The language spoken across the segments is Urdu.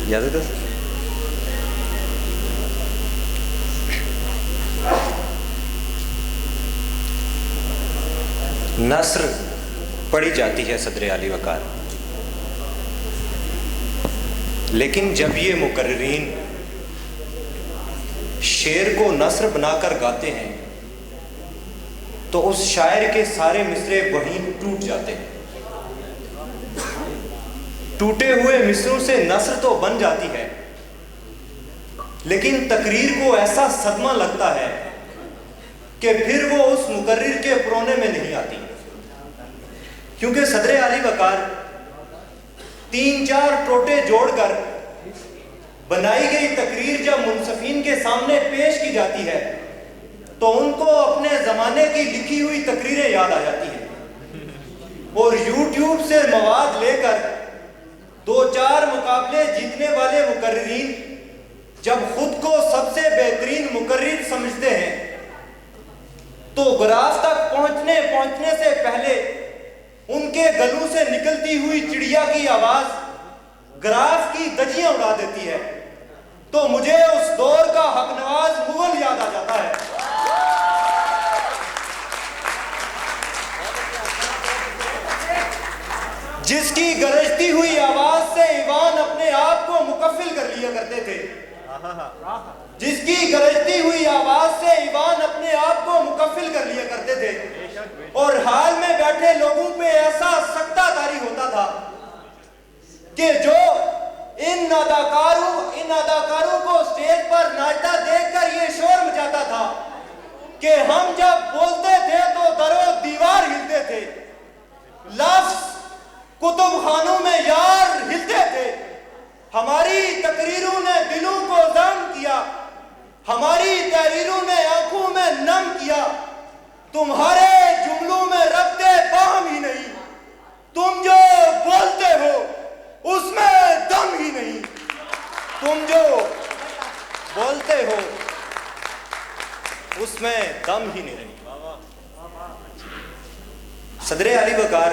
اجازت ہے؟ نثر پڑھی جاتی ہے صدر عالی وقار، لیکن جب یہ مقررین شعر کو نثر بنا کر گاتے ہیں تو اس شاعر کے سارے مصرے وہیں ٹوٹ جاتے ہیں۔ ٹوٹے ہوئے مصروں سے نثر تو بن جاتی ہے، لیکن تقریر کو ایسا صدمہ لگتا ہے کہ پھر وہ اس مقرر کے پرونے میں نہیں آتی، کیونکہ صدر عالی وقار 3-4 ٹوٹے جوڑ کر بنائی گئی تقریر جب منصفین کے سامنے پیش کی جاتی ہے تو ان کو اپنے زمانے کی لکھی ہوئی تقریریں یاد آ جاتی ہیں، اور یوٹیوب سے مواد لے کر 2-4 مقابلے جیتنے والے مقررین جب خود کو سب سے بہترین مقرر سمجھتے ہیں تو گراف تک پہنچنے سے پہلے ان کے گلوں سے نکلتی ہوئی چڑیا کی آواز گراف کی دھجیاں اڑا دیتی ہے، تو مجھے اس دور کا حق نواز مغل یاد آ جاتا ہے۔ جس کی گرجتی ہوئی آواز سے ایوان اپنے آپ کو مکفل کر لیا کرتے تھے، جس کی گرجتی ہوئی آواز سے ایوان اپنے آپ کو مکفل کر لیا کرتے تھے، اور حال میں بیٹھے لوگوں پہ ایسا سکتہ طاری ہوتا تھا کہ جو ان اداکاروں کو سٹیج پر ناچتا دیکھ کر یہ شور مچاتا تھا کہ ہم جب بولتے تھے تو در و دیوار ہلتے تھے، لفظ کتب خانوں میں یار ہلتے تھے، ہماری تقریروں نے دلوں کو زم کیا، ہماری تحریروں نے آنکھوں میں نم کیا، تمہارے جملوں میں ربط باہم ہی نہیں، تم جو بولتے ہو اس میں دم ہی نہیں، تم جو بولتے ہو اس میں دم ہی نہیں۔ صدر عالی وقار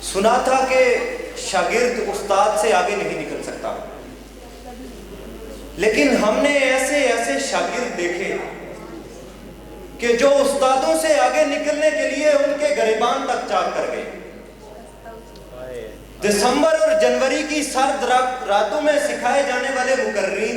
سنا تھا کہ شاگرد استاد سے آگے نہیں نکل سکتا، لیکن ہم نے ایسے شاگرد دیکھے کہ جو استادوں سے آگے نکلنے کے لیے ان کے گریبان تک چاک کر گئے۔ دسمبر اور جنوری کی سرد راتوں میں سکھائے جانے والے مقررین